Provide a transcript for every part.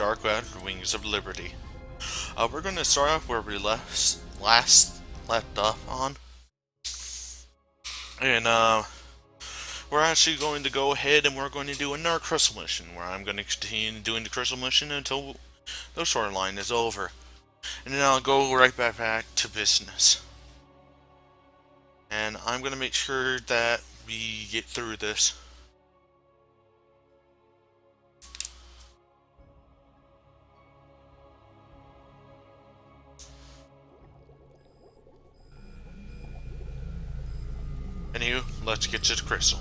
StarCraft Wings of Liberty. We're going to start off where we last left off on. And we're actually going to go ahead and we're going to do another crystal mission, where I'm going to continue doing the crystal mission until the storyline is over. And then I'll go right back to business. And I'm going to make sure that we get through this. Anywho, let's get to the crystal.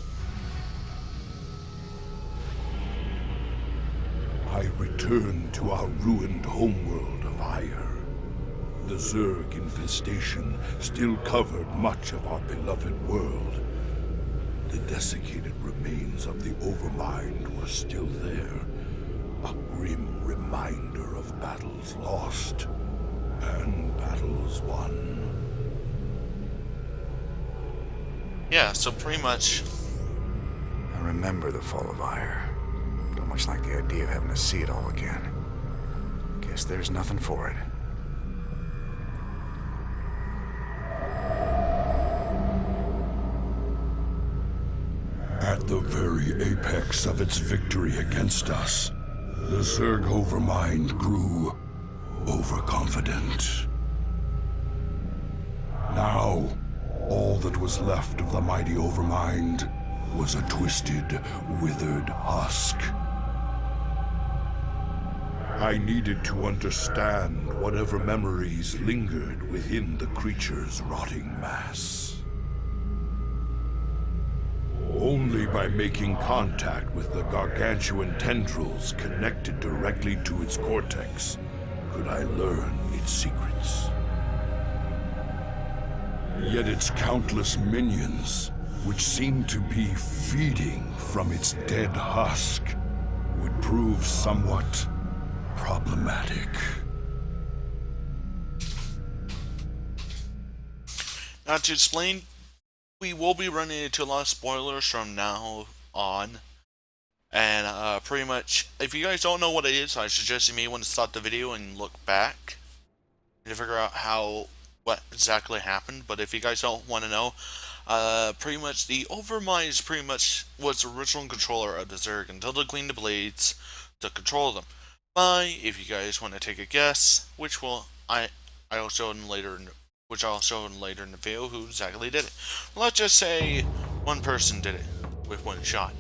I returned to our ruined homeworld of Ire. The Zerg infestation still covered much of our beloved world. The desiccated remains of the Overmind were still there, a grim reminder of battles lost and battles won. Yeah, so pretty much. I remember the fall of Ire. Don't much like the idea of having to see it all again. Guess there's nothing for it. At the very apex of its victory against us, the Zerg Overmind grew overconfident. Now, all that was left of the mighty Overmind was a twisted, withered husk. I needed to understand whatever memories lingered within the creature's rotting mass. Only by making contact with the gargantuan tendrils connected directly to its cortex could I learn its secrets. Yet its countless minions, which seemed to be feeding from its dead husk, would prove somewhat problematic. Now to explain, we will be running into a lot of spoilers from now on. And pretty much, if you guys don't know what it is, I suggest you may want to stop the video and look back to figure out what exactly happened. But if you guys don't want to know, pretty much the Overmind pretty much was the original controller of the Zerg until they cleaned the blades to control them. If you guys want to take a guess, which I'll show in later in the video who exactly did it. Let's just say one person did it with one shot.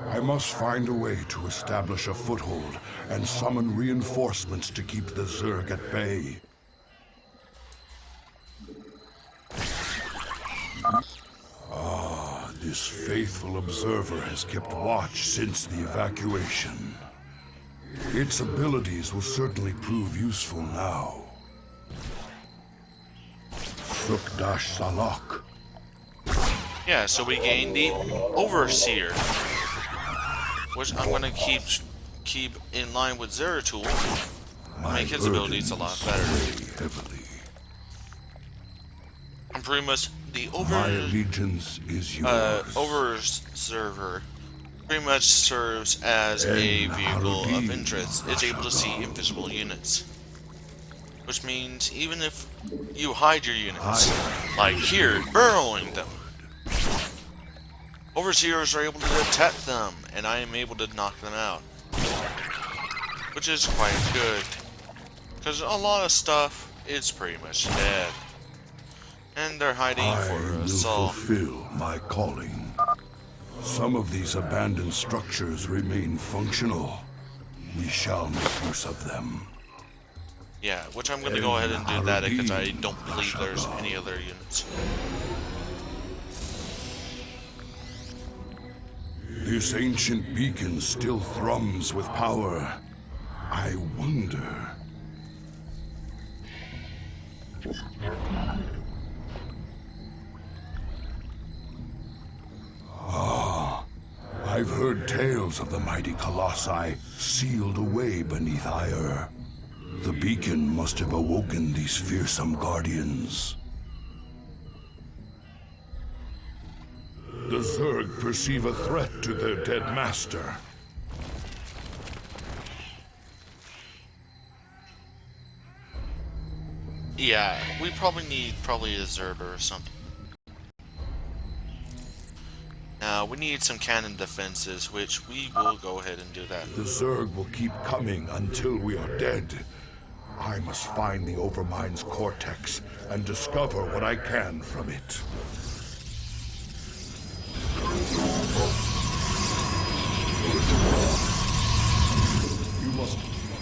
I must find a way to establish a foothold and summon reinforcements to keep the Zerg at bay. This faithful observer has kept watch since the evacuation. Its abilities will certainly prove useful now. Sukdash Salak. Yeah, so we gained the Overseer, which I'm gonna keep in line with Zeratul, make his abilities a lot better. Heavily. I'm pretty much the My allegiance is yours. Overserver pretty much serves as a vehicle of interest. It's able to see invisible units, which means even if you hide your units, like here, burrowing them, Overseers are able to detect them, and I am able to knock them out, which is quite good, because a lot of stuff is pretty much dead, and they're hiding for us all. I will fulfill my calling. Some of these abandoned structures remain functional. We shall make use of them. Yeah, which I'm going to go ahead and do that because I don't believe there's any other units. This ancient beacon still thrums with power. I wonder. I've heard tales of the mighty colossi sealed away beneath Ire. The beacon must have awoken these fearsome guardians. The Zerg perceive a threat to their dead master. Yeah, we probably need a Zerber or something. Now, we need some cannon defenses, which we will go ahead and do that. The Zerg will keep coming until we are dead. I must find the Overmind's cortex and discover what I can from it.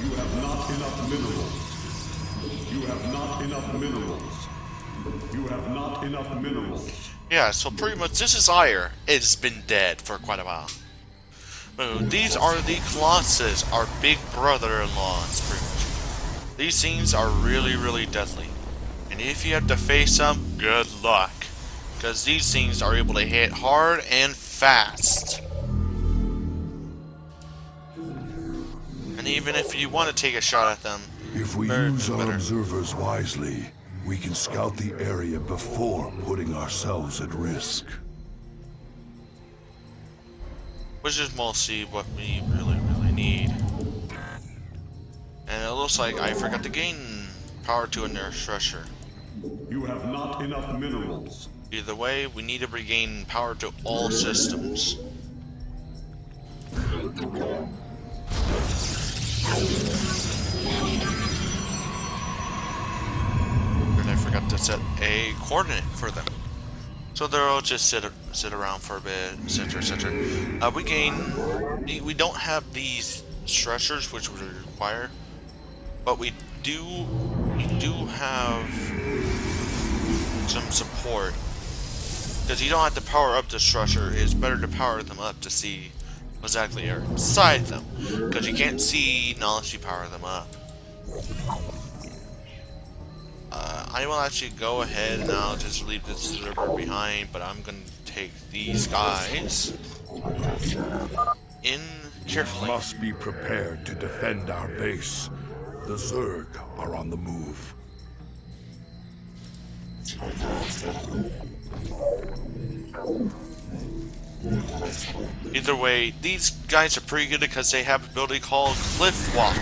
You have not enough minerals. You have not enough minerals. You have not enough minerals. Yeah, so pretty much this is Ire. It's been dead for quite a while. These are the Colossus, our big brother-in-laws, pretty much. These things are really, really deadly. And if you have to face them, good luck. Because these things are able to hit hard and fast. And even if you want to take a shot at them, If we use our observers wisely, we can scout the area before putting ourselves at risk. Let's just see what we really, really need. And it looks like I forgot to gain power to a nurse rusher. You have not enough minerals. Either way, we need to regain power to all systems. And I forgot to set a coordinate for them. So they'll just sit around for a bit, etc., etc. We don't have these stressors, which would require, but we do have some support. Because you don't have to power up the stressor, it's better to power them up to see exactly are inside them. Because you can't see unless you power them up. I will actually go ahead and I'll just leave this server behind, but I'm going to take these guys in carefully. We must be prepared to defend our base. The Zerg are on the move. Either way, these guys are pretty good because they have an ability called Cliff Walk.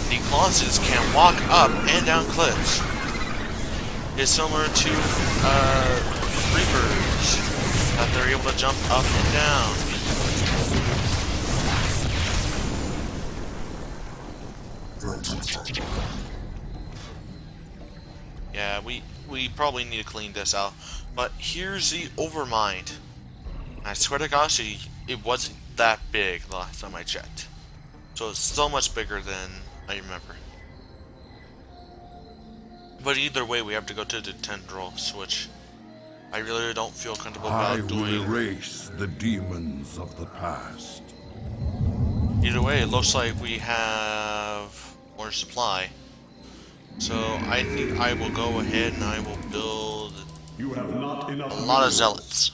The Colossus can walk up and down cliffs. It's similar to Reapers, that they're able to jump up and down. Yeah, we probably need to clean this out. But here's the Overmind. I swear to gosh, it wasn't that big last time I checked. So it's so much bigger than I remember. But either way, we have to go to the tendrils, which I really don't feel comfortable I about will doing. erase the demons of the past. Either way, it looks like we have more supply. So I think I will go ahead and I will build You have not enough a lot of zealots.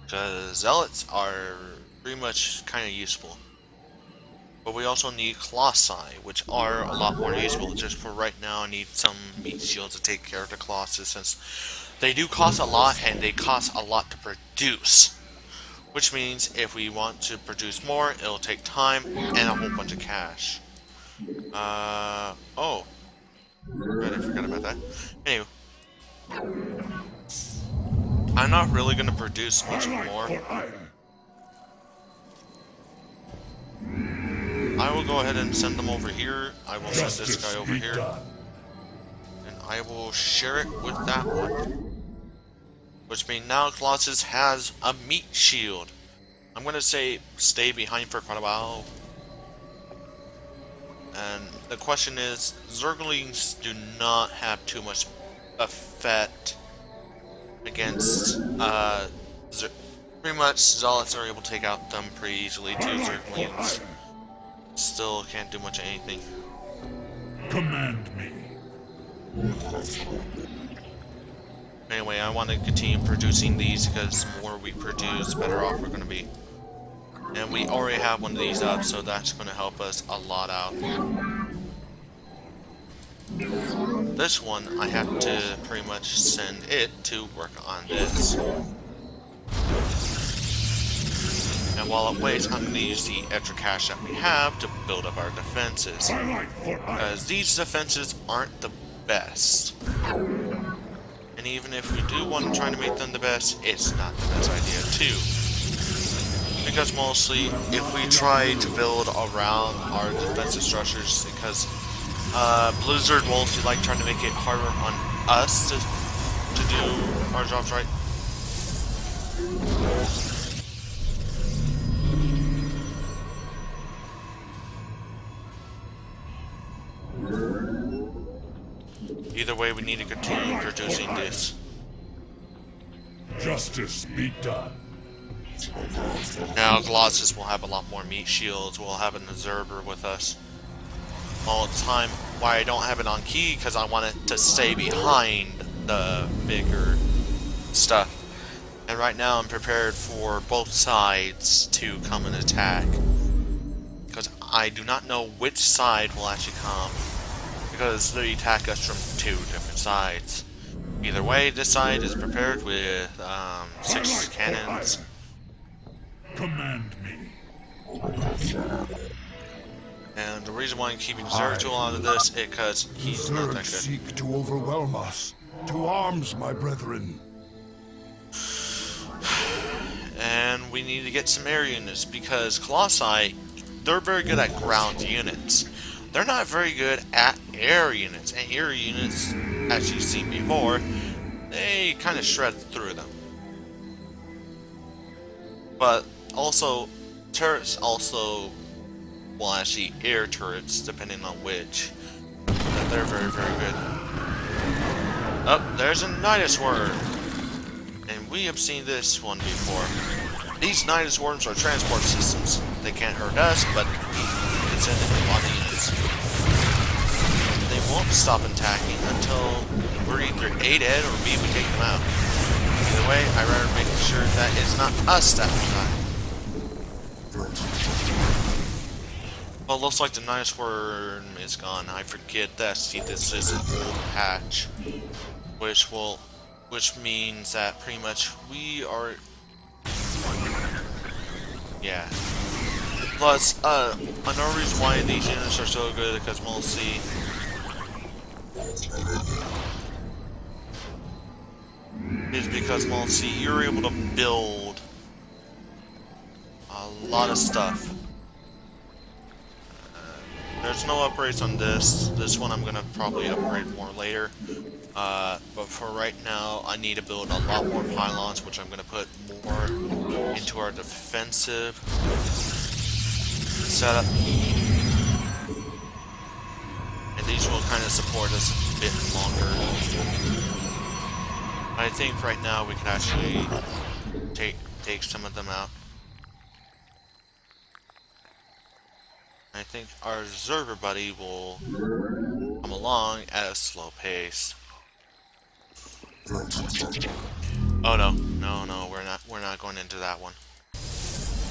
Because zealots are pretty much kind of useful. But we also need colossi, which are a lot more useful. Just for right now, I need some meat shields to take care of the colossus, since they do cost a lot and they cost a lot to produce. Which means if we want to produce more, it'll take time and a whole bunch of cash. Oh. Right, I forgot about that. Anyway. I'm not really going to produce much more. I will go ahead and send them over here. I will send this guy over here. And I will share it with that one. Which means now Colossus has a meat shield. I'm going to say stay behind for quite a while. And the question is, Zerglings do not have too much effect against, pretty much Zealots are able to take out them pretty easily too. Zerglings still can't do much of anything. Command me. Anyway, I want to continue producing these because the more we produce, the better off we're going to be. And we already have one of these up, so that's going to help us a lot out. This one, I have to pretty much send it to work on this. And while it waits, I'm going to use the extra cash that we have to build up our defenses. Because these defenses aren't the best. And even if we do want to try to make them the best, it's not the best idea too. Because mostly, if we try to build around our defensive structures, because Blizzard mostly like trying to make it harder on us to do our jobs right. Either way, we need to continue producing this. Justice be done. Now, Colossus will have a lot more meat shields. We'll have an observer with us all the time. Why I don't have it on key, because I want it to stay behind the bigger stuff. And right now, I'm prepared for both sides to come and attack. Because I do not know which side will actually come. Because they attack us from two different sides. Either way, this side is prepared with 6 cannons. Command me. And the reason why I'm keeping Zerg out of this is because The he's not Zerg that good. seek to overwhelm us. To arms, my brethren. And we need to get some air units because Colossi, they're very good at ground units. They're not very good at air units. And air units, as you've seen before, they kind of shred through them. But also, turrets also, well actually air turrets, depending on which. But they're very, very good. Oh, there's a Nidus worm. And we have seen this one before. These Nidus worms are transport systems. They can't hurt us, but we can send in a lot of units. They won't stop attacking until we're either A dead or B we take them out. Either way, I'd rather make sure that it's not us that will die. Well, it looks like the Nidus worm is gone. I forget that. See, this is a full patch, which means that pretty much we are. Yeah. Plus, another reason why these units are so good because we'll see. Is because we'll see you're able to build a lot of stuff. There's no upgrades on this. This one I'm gonna probably upgrade more later. But for right now, I need to build a lot more pylons, which I'm gonna put more into our defensive setup. And these will kind of support us a bit longer. I think right now we can actually take some of them out. I think our observer buddy will come along at a slow pace. Oh no, we're not going into that one.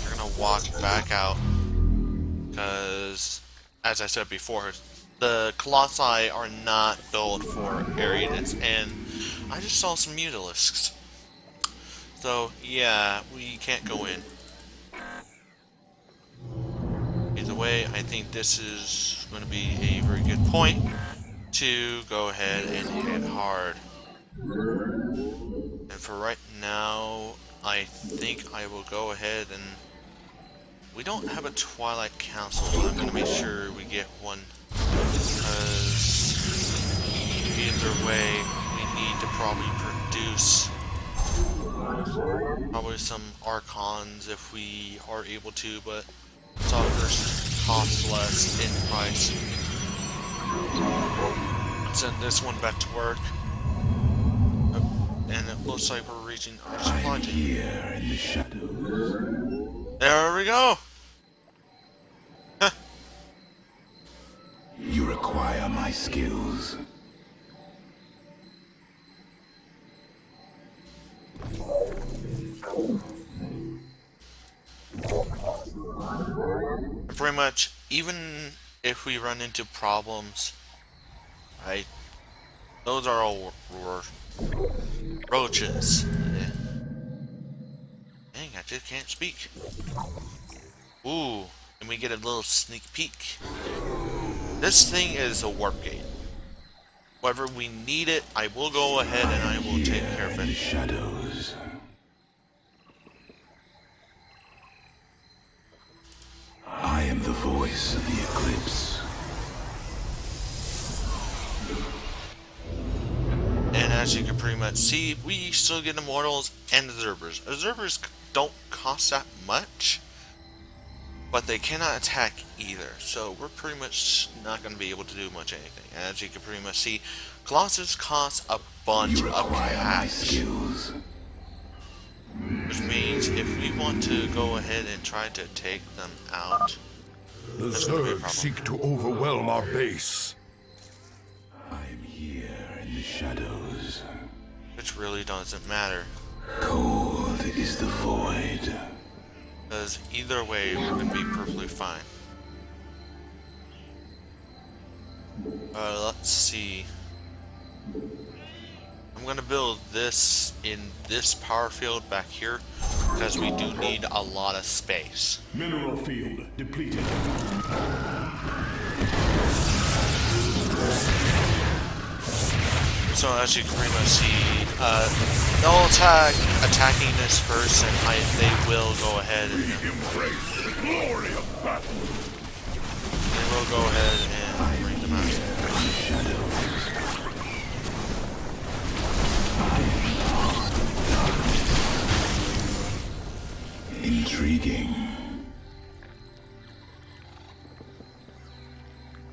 We're gonna walk back out because, as I said before, the Colossi are not built for air units, and I just saw some mutilisks. So yeah, we can't go in. Either way, I think this is going to be a very good point to go ahead and hit hard. And for right now, I think I will go ahead and... We don't have a Twilight Council, so I'm going to make sure we get one. Because either way, we need to probably produce probably some Archons if we are able to, but Stalkers cost less in price. Send this one back to work. And it looks like we're reaching our supply chain. Here in the shadows. There we go! You require my skills. Pretty much, even if we run into problems, right? Those are all roaches. Yeah. Dang, I just can't speak. Ooh, and we get a little sneak peek. This thing is a warp gate. Whether we need it, I will go ahead and I will take care of In the it. shadows. I am the voice of the eclipse. And as you can pretty much see, we still get immortals and observers. Observers don't cost that much, but they cannot attack either. So we're pretty much not going to be able to do much anything. As you can pretty much see, Colossus costs a bunch You of require my cash. skills. Which means if we want to go ahead and try to take them out, The that's gonna be a Zerg problem. seek to overwhelm our base. I am here in the shadows. which really doesn't matter. Cold is the void. Because either way, we're going to be perfectly fine. Let's see. I'm going to build this in this power field back here, because we do need a lot of space. Mineral field depleted. So as you can pretty much see, they'll attacking this first, and they will go ahead and Embrace the glory of battle. they will go ahead and bring them out. Intriguing.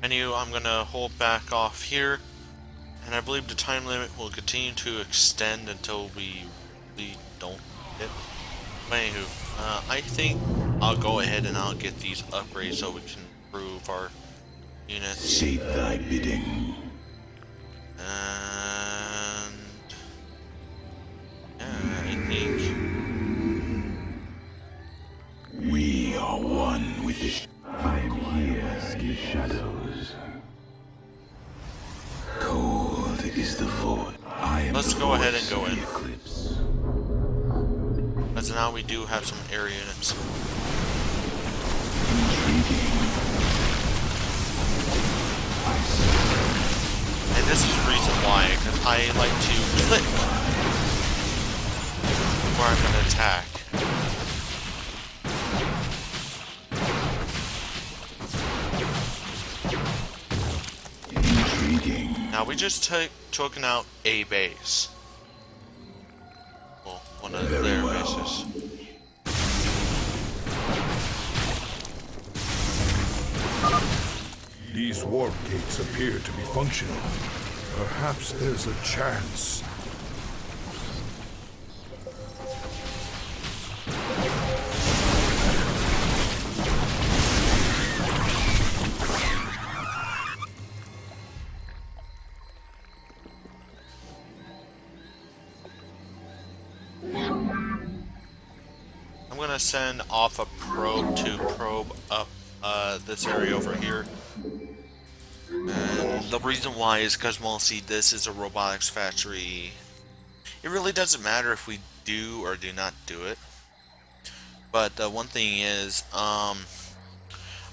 Anyway, I'm gonna hold back off here, and I believe the time limit will continue to extend until we don't hit. But anywho, I think I'll go ahead and I'll get these upgrades so we can improve our units. State thy bidding. And yeah, I think We are one with the I am here in the shadows. Cold is the void. I am let's the go ahead and voice go of in. the eclipse. As now we do have some air units. Intriguing. And this is the reason why, because I like to click where I'm going to attack. Intriguing. Now we just taken out a base. Well, one of Very their well. bases. These warp gates appear to be functional. Perhaps there's a chance. I'm gonna send off a probe to probe up this area over here. And the reason why is because, well, see, this is a robotics factory. It really doesn't matter if we do or do not do it. But the one thing is, I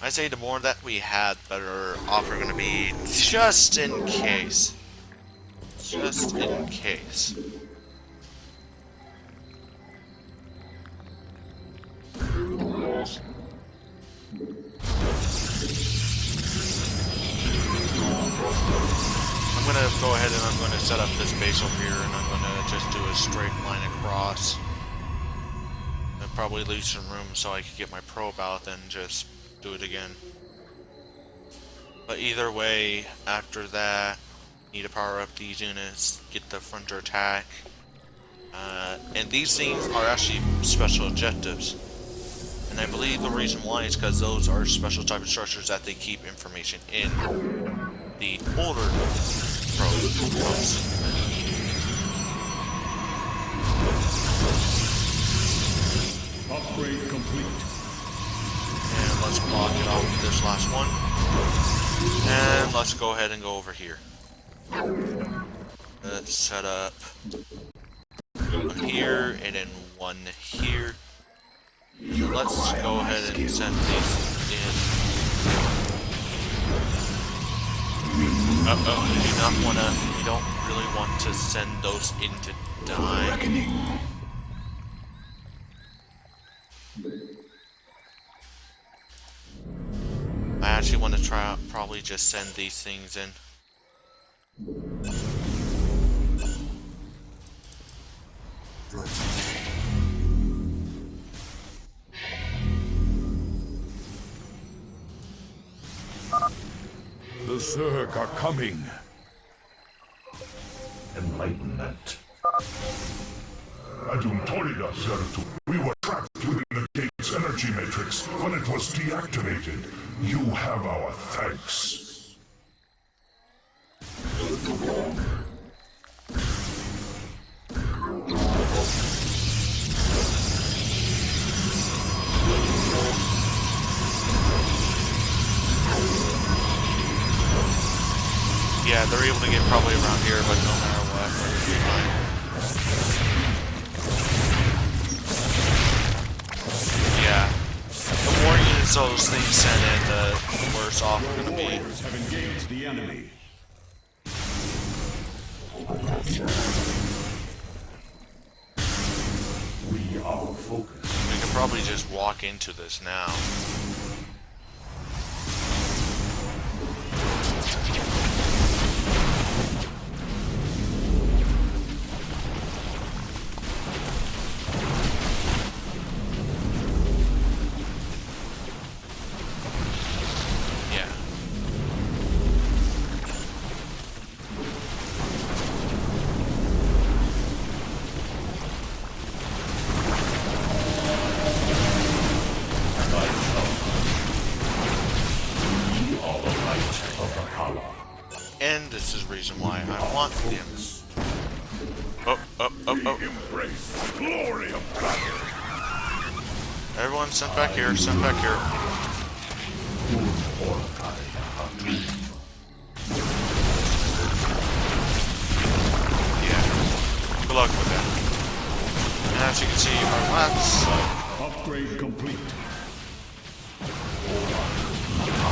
say the more that we have, better off we're gonna be, just in case. Just in case. I'm gonna go ahead and I'm gonna set up this base over here, and I'm gonna just do a straight line across. And probably leave some room so I can get my probe out and just do it again. But either way, after that, need to power up these units, get the frontier attack. And these things are actually special objectives. And I believe the reason why is because those are special type of structures that they keep information in. The older probes. Upgrade complete. And let's block it off with this last one. And let's go ahead and go over here. Let's set up one here and then one here. Let's go ahead and send these in. We do not wanna, we don't really want to send those in to die. I actually want to try out, probably just send these things in. The Zerg are coming. Enlightenment. Aduntorida Zertu. We were trapped within the gate's energy matrix when it was deactivated. You have our thanks. Yeah, they're able to get probably around here, but no matter what, it'll be fine. Yeah. The more units those things send in, the worse off we're gonna be. Warriors have engaged the enemy. We are focused. We can probably just walk into this now. And this is the reason why I want them. Embrace the glory of battle. Everyone sent back here, sent back here. Yeah. Good luck with that. And as you can see, our lats. Upgrade complete.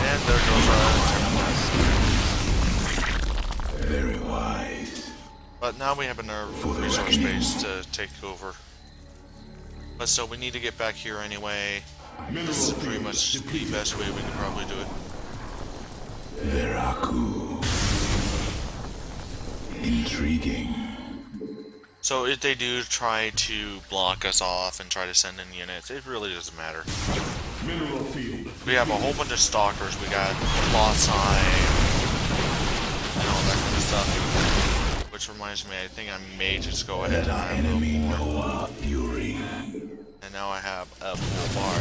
And there goes our Very wise. But now we have enough resource base to take over. But still, we need to get back here anyway. This is pretty much the best way we can probably do it. Veraku. Intriguing. So if they do try to block us off and try to send in units, it really doesn't matter. Mineral field. We have a whole bunch of stalkers, we got Colossi, and all that kind of stuff. Which reminds me, I think I may just go ahead and have a little more. Fury. And now I have a full bar.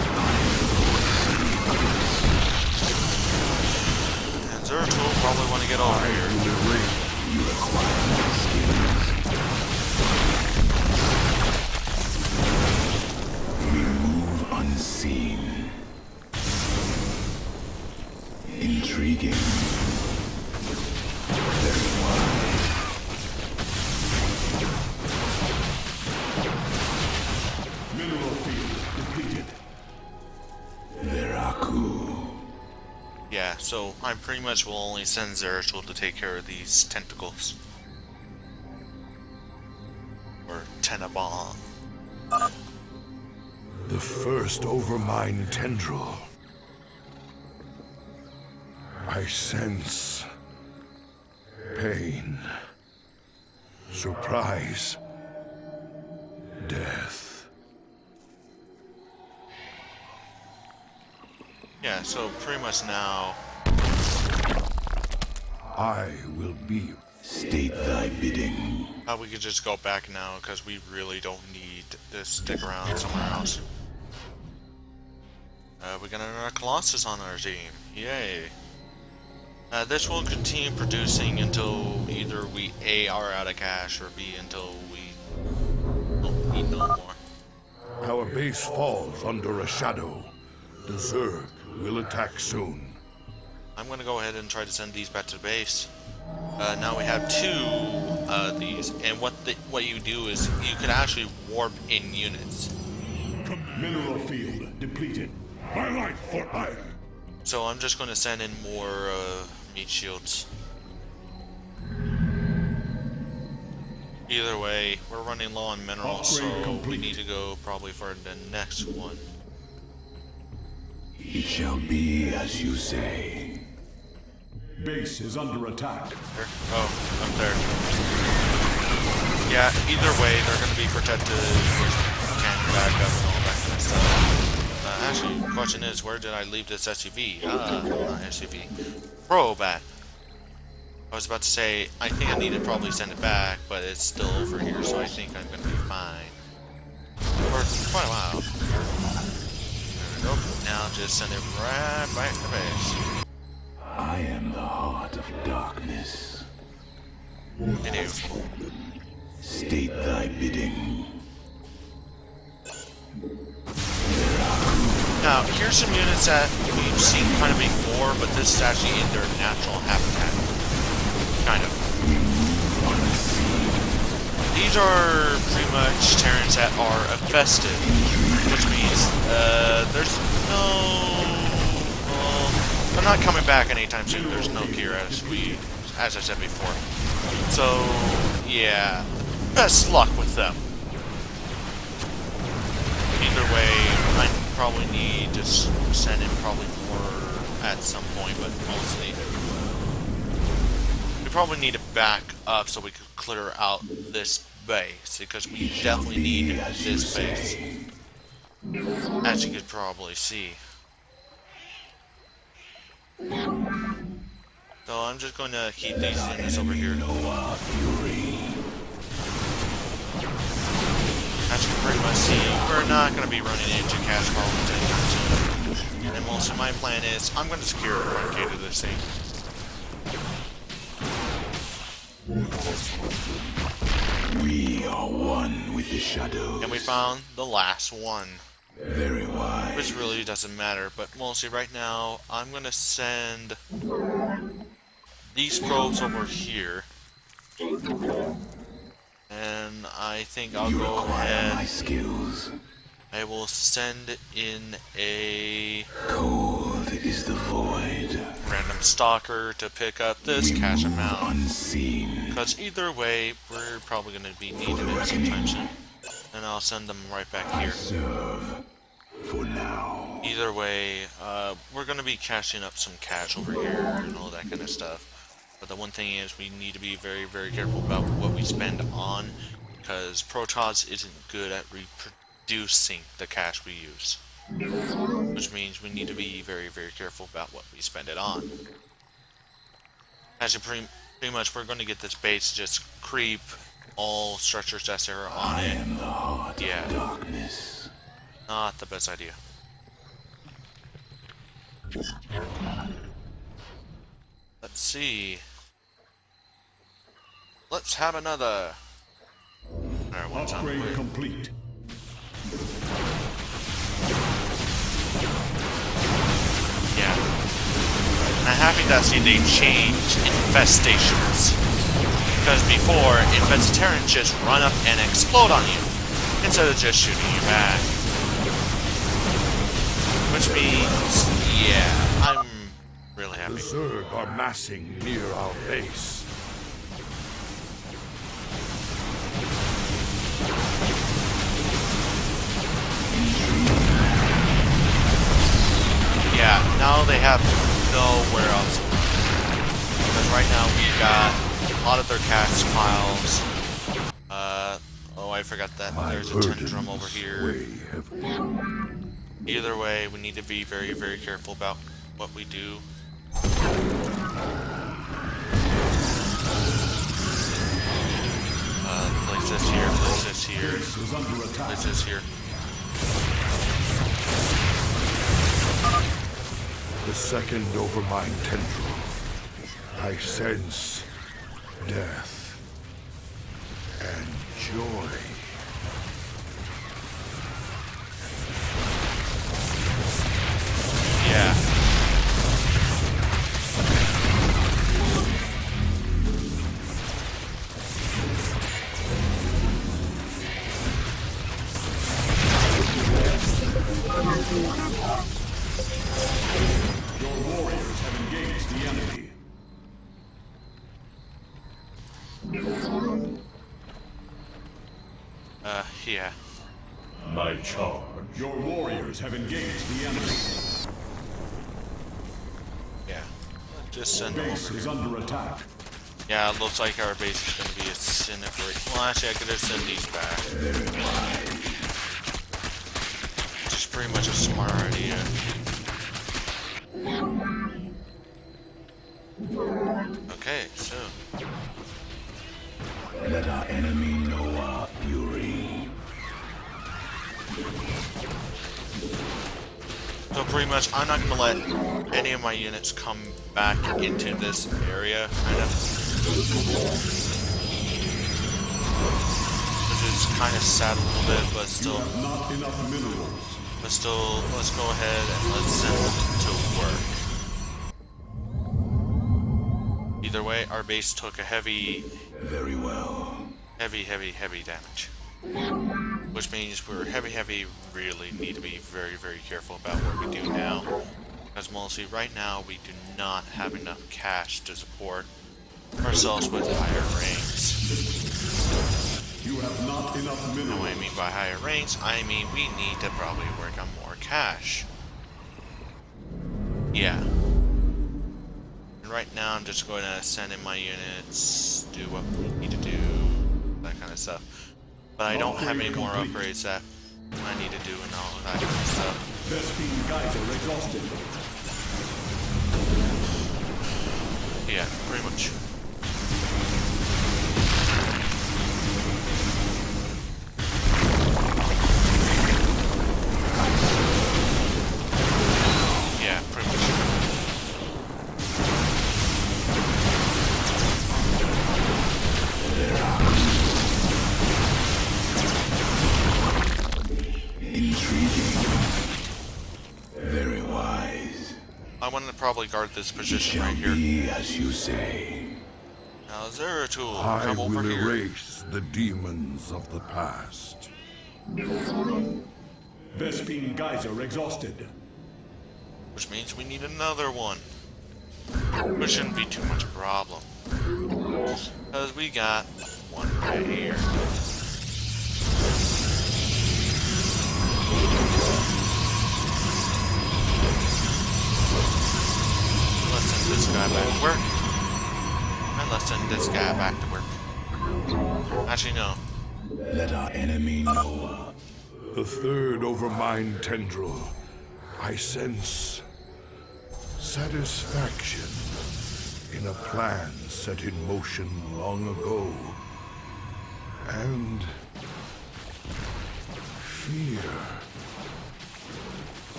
And Zerto will probably want to get over here. You require my skills. We move unseen. Intriguing. Very wise. Mineral field depleted. Veraku. Yeah, so I pretty much will only send Zeratul to take care of these tentacles. Or Tenabon. The first Overmind tendril. I sense pain, surprise, death. Yeah, so pretty much now. I will be. State thy bidding. We could just go back now because we really don't need to stick around somewhere else. We got another Colossus on our team. Yay. This will continue producing until either we A, are out of cash, or B, until we don't need no more. Our base falls under a shadow. The Zerg will attack soon. I'm gonna go ahead and try to send these back to the base. Now we have two these, and what you do is you could actually warp in units. Command. Mineral field depleted. My life for ire. So I'm just going to send in more meat shields. Either way, we're running low on minerals, Upgrade so complete. we need to go probably for the next one. It shall be as you say. Base is under attack. There. Oh, up there. Yeah, either way, they're going to be protected. Can't back up and all that kind of stuff. Actually, the question is, where did I leave this SUV? Not SUV. Probat. I was about to say, I think I need to probably send it back, but it's still over here, so I think I'm going to be fine. For quite a while. There we go. Now just send it right back to base. I am the heart of darkness. I do. State thy bidding. Now, here's some units that we've seen kind of before, but this is actually in their natural habitat. Kind of. These are pretty much Terrans that are infested, which means there's no... Well, they're not coming back anytime soon. There's no gear, as I said before. So, yeah, best luck with them. Either way, I probably need to send in probably more at some point, but mostly we probably need to back up so we can clear out this base, because we definitely need this base, as you could probably see. So I'm just going to keep these units over here. As you can pretty much see, we're not going to be running into cash problems anytime soon. And most of my plan is, I'm going to secure the front gate of this thing. We are one with the shadows. And we found the last one. Very wise. Which really doesn't matter, but mostly right now, I'm going to send these probes over here. And I think I'll You go acquire my ahead. skills. I will send in a Cold is the void. random stalker to pick up this cash Move amount. unseen. Because either way, we're probably going to be needing it sometime soon. And I'll send them right back here. Serve for now. Either way, we're going to be cashing up some cash over here and all that kind of stuff. But the one thing is, we need to be very, very careful about what we spend on, because Protoss isn't good at reproducing the cash we use. Which means we need to be very, very careful about what we spend it on. Actually, pretty much, we're going to get this base to just creep all structures that are on I it. am the heart Yeah. of darkness. Not the best idea. Let's see. Let's have another. Alright, one's on the Upgrade way. complete. Yeah. And I'm happy that they changed infestations. Because before, infested Terrans just run up and explode on you, instead of just shooting you back. Which means, yeah, I'm really The happy. Zerg are massing near our base. Yeah, now they have nowhere else. Because right now we've got a lot of their cast piles. Oh, I forgot that there's a tendrum over here. Either way, we need to be very, very careful about what we do. Place this here, place this here, Base is under attack. place this here. The second overmind tendril. I sense death and joy. Yeah. Your warriors have engaged the enemy. Yeah. My charge. Your warriors have engaged the enemy. Yeah. Just send Your them base over is here. under attack. Yeah, it looks like our base is going to be disintegrated. Well, actually, I could just send these back. Which is pretty much a smart idea. Okay, so. Let our enemy know our fury. So pretty much, I'm not going to let any of my units come back into this area, kind of. Which is kind of sad a little bit, but You still. have not enough minerals. But still, let's go ahead and let's send them to work. Either way, our base took a heavy Very well. heavy damage. Which means we're really need to be very careful about what we do now. Because mostly right now we do not have enough cash to support ourselves with higher ranks. You have not enough And minerals. what I mean by higher ranks, I mean we need to probably work on more cash. Yeah. And right now I'm just going to send in my units, do what we need to do, that kind of stuff. But I don't have any more upgrades that I need to do and all of that kind of stuff. Vespine Geyser exhausted. Yeah, pretty much. Yeah, pretty much. Very wise. I want to probably guard this position Shall right here. be as you say. Now, Zeratul, I come over will here. erase the demons of the past. Vespine Geyser exhausted. Which means we need another one. Which shouldn't be too much a problem. Because we got one right here. Let's send this guy back to work. And let's send this guy back to work. Actually, no. Let our enemy know. The third overmind tendril. I sense satisfaction in a plan set in motion long ago. And fear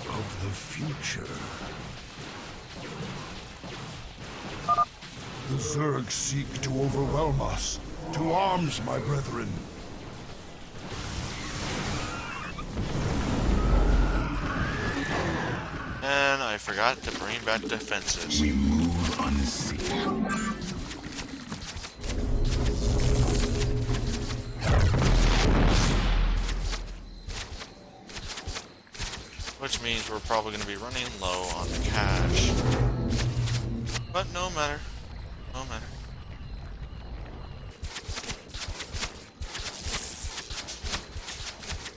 of the future. The Zerg seek to overwhelm us. To arms, my brethren. And I forgot to bring back defenses. We move unseen. Which means we're probably going to be running low on the cash. But no matter. No matter.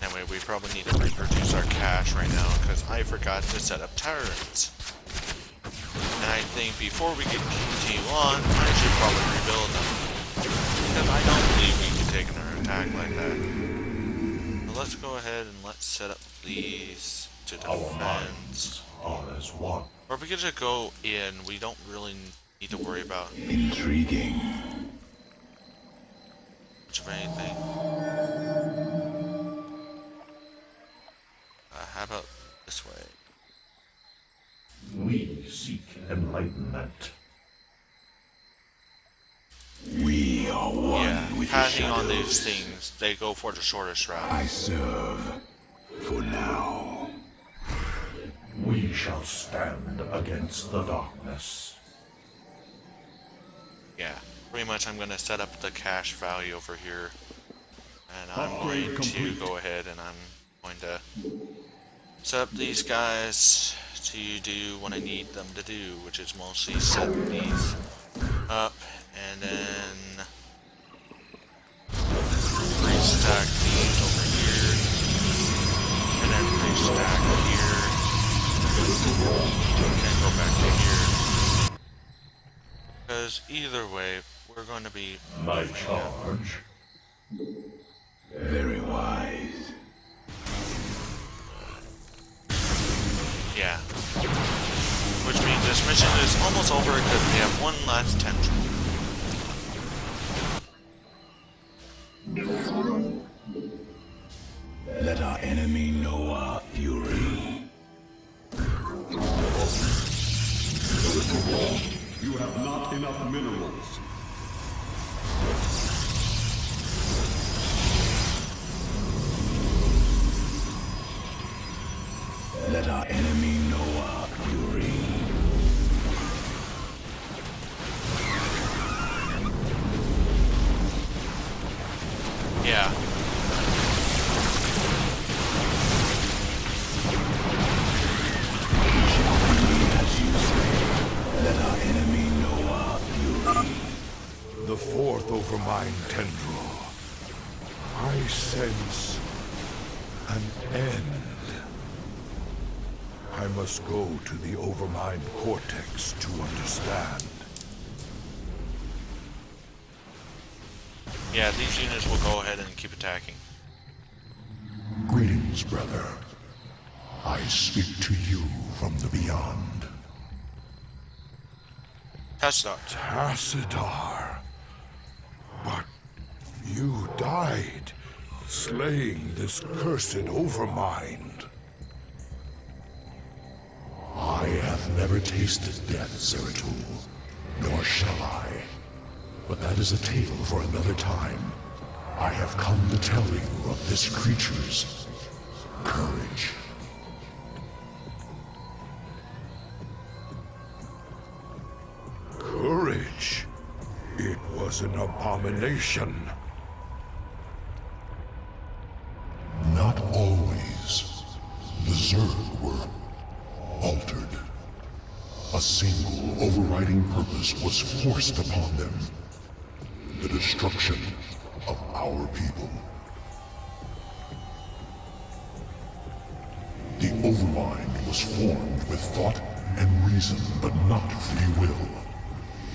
Anyway, we probably need to reproduce our cash right now because I forgot to set up turrets. And I think before we can continue on, I should probably rebuild them. Because I don't believe we can take another attack like that. So let's go ahead and let's set up these to defense. Are as one. Or if we could just go in, we don't really need to worry about Intriguing. much of anything. How about this way? We seek enlightenment. We are one Yeah, with the passing on shadows. these things, they go for the shortest route. I serve for now. We shall stand against the darkness. Yeah, pretty much I'm going to set up the cash value over here. And I'm Upgrade going complete. to go ahead and I'm going to set up these guys to do what I need them to do, which is mostly set these up and then restack these over here and then restack here and go back to here. Because either way, we're going to be... My charge. Very wise. Yeah. Which means this mission is almost over because we have one last tendril. Let our enemy know our fury. You have not enough minerals. Let our enemy know our fury. Yeah. As you say, let our enemy know our fury. The fourth Overmind tendril. I sense an end. I must go to the Overmind cortex to understand. Yeah, these units will go ahead and keep attacking. Greetings, brother. I speak to you from the beyond. Tassadar. Tassadar. But you died, slaying this cursed Overmind. I have never tasted death, cyristal, nor shall I. But that is a tale for another time. I have come to tell you of this creature's courage. Courage? It was an abomination. Not always. The Zerg were altered. A single overriding purpose was forced upon them. The destruction of our people. The Overmind was formed with thought and reason, but not free will.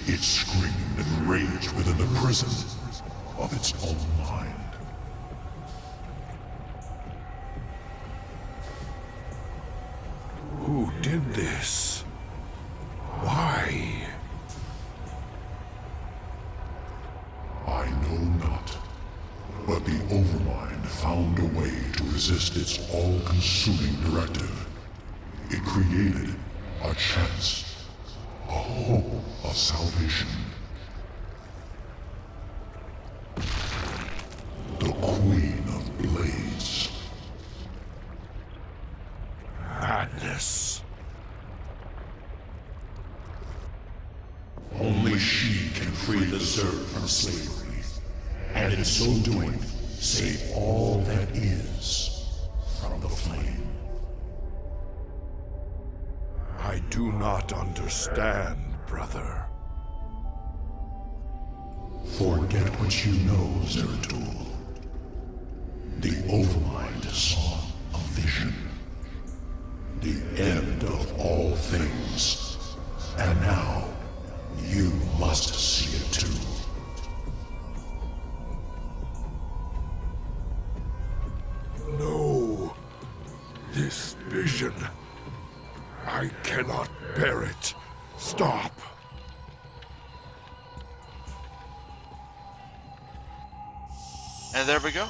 It screamed and raged within the prison of its own mind. Who did this? Why? I know not. But the Overmind found a way to resist its all-consuming directive. It created a chance, a hope of salvation. The Queen of Blades. Madness. Only she can free the Zerg from slavery, and in so doing, save all that is from the flame. I do not understand, brother. Forget what you know, Cyristal. The Overmind saw a vision. The end of all things. And now, you must see it too. No. This vision. I cannot bear it. Stop. And there we go.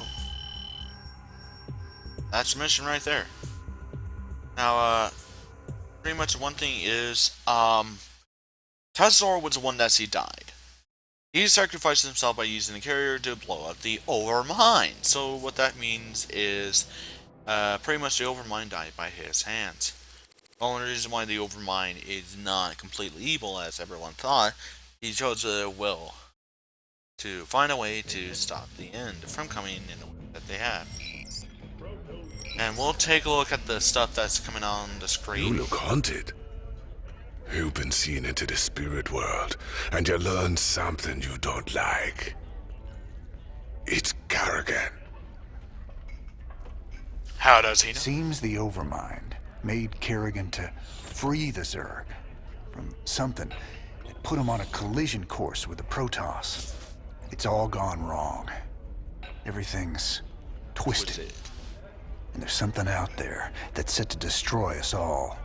That's the mission right there. Now, pretty much one thing is, Tassadar was the one that he died. He sacrificed himself by using the carrier to blow up the Overmind. So what that means is, pretty much the Overmind died by his hands. The only reason why the Overmind is not completely evil, as everyone thought, he chose a will to find a way to stop the end from coming in the way that they had. and we'll take a look at the stuff that's coming on the You screen. look haunted. You've been seen into the spirit world, and you learned something you don't like. It's Kerrigan. How does he know? Seems the Overmind made Kerrigan to free the Zerg from something that put him on a collision course with the Protoss. It's all gone wrong. Everything's twisted. And there's something out there that's set to destroy us all.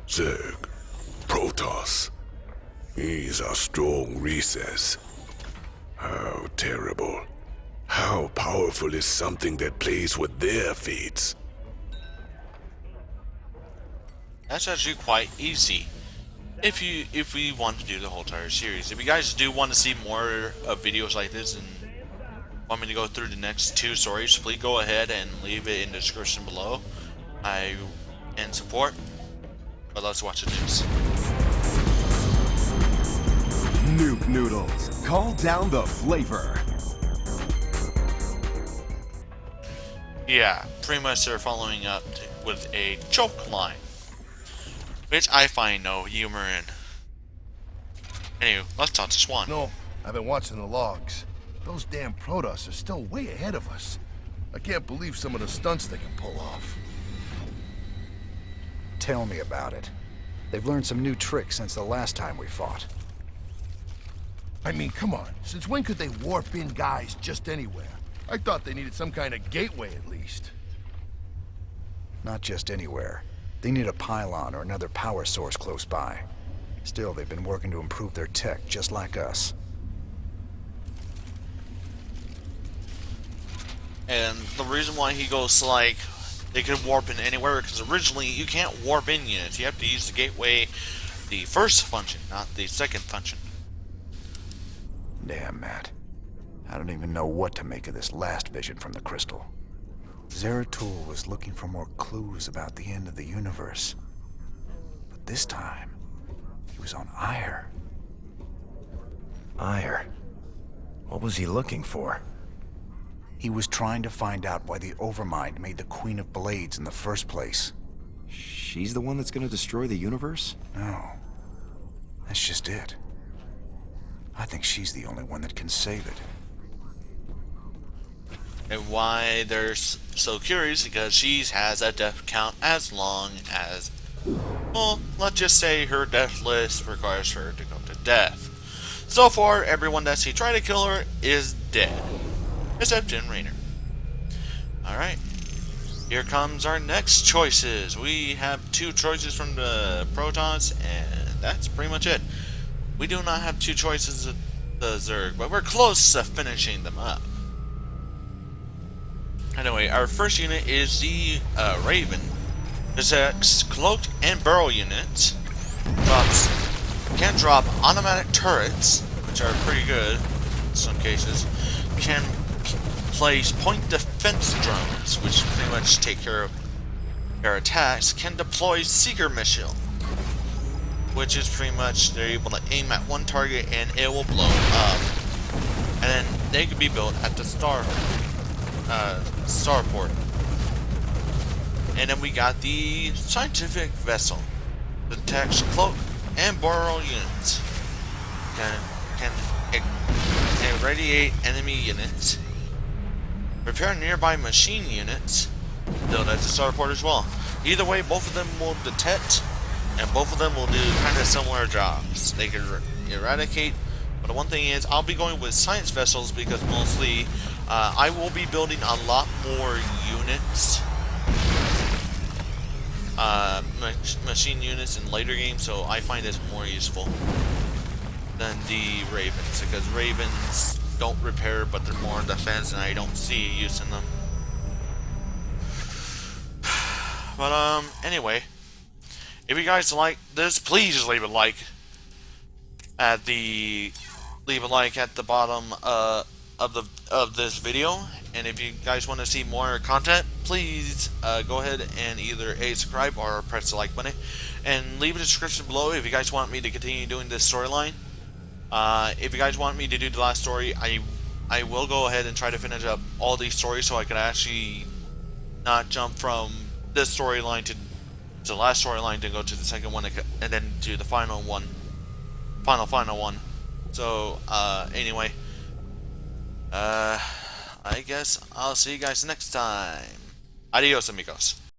Zerg. Protoss. He's a strong recess. How terrible. How powerful is something that plays with their fates? That's actually quite easy. If we want to do the whole entire series. If you guys do want to see more of videos like this and want me to go through the next 2 stories, please go ahead and leave it in the description below. And support. But let's watch the news. Nuke noodles. Call down the flavor. Yeah, pretty much they're following up with a joke line, which I find no humor in. Anyway, let's talk to Swan. No, I've been watching the logs. Those damn Protoss are still way ahead of us. I can't believe some of the stunts they can pull off. Tell me about it. They've learned some new tricks since the last time we fought. I mean, come on. Since when could they warp in guys just anywhere? I thought they needed some kind of gateway at least. Not just anywhere. They need a pylon or another power source close by. Still, they've been working to improve their tech, just like us. And the reason why he goes like they could warp in anywhere, because originally you can't warp in units. You have to use the gateway, the first function, not the second function. Damn, Matt. I don't even know what to make of this last vision from the crystal. Zeratul was looking for more clues about the end of the universe. But this time, he was on Ire. Ire. What was he looking for? He was trying to find out why the Overmind made the Queen of Blades in the first place. She's the one that's gonna destroy the universe? No. That's just it. I think she's the only one that can save it. And why they're so curious, because she has a death count as long as, well, let's just say her death list requires her to go to death. So far, everyone that she tried to kill her is dead, except Jin Raynor. Alright, here comes our next choices. We have 2 choices from the Protons, and that's pretty much it. We do not have 2 choices of the Zerg, but we're close to finishing them up. Anyway, our first unit is the Raven. This has cloaked and barrel units. Can drop automatic turrets, which are pretty good in some cases. Can place point defense drones, which pretty much take care of their attacks. Can deploy Seeker missile, which is pretty much they're able to aim at one target and it will blow up. And then they can be built at the starport. And then we got the scientific vessel. Detects cloak and barrel units. Can irradiate enemy units. Repair nearby machine units. Built at the starport as well. Either way, both of them will detect, and both of them will do kind of similar jobs. They can eradicate. But the one thing is, I'll be going with science vessels because mostly I will be building a lot more units, machine units in later games, so I find this more useful than the Ravens, because Ravens don't repair, but they're more defense, and I don't see use in them. But anyway, if you guys like this, please leave a like at the bottom of this video. And if you guys want to see more content, please go ahead and either subscribe or press the like button, and leave a description below if you guys want me to continue doing this storyline. If you guys want me to do the last story, I will go ahead and try to finish up all these stories so I can actually not jump from this storyline to the last storyline to go to the second one and then to the final one, final one. So anyway, I guess I'll see you guys next time. Adios, amigos.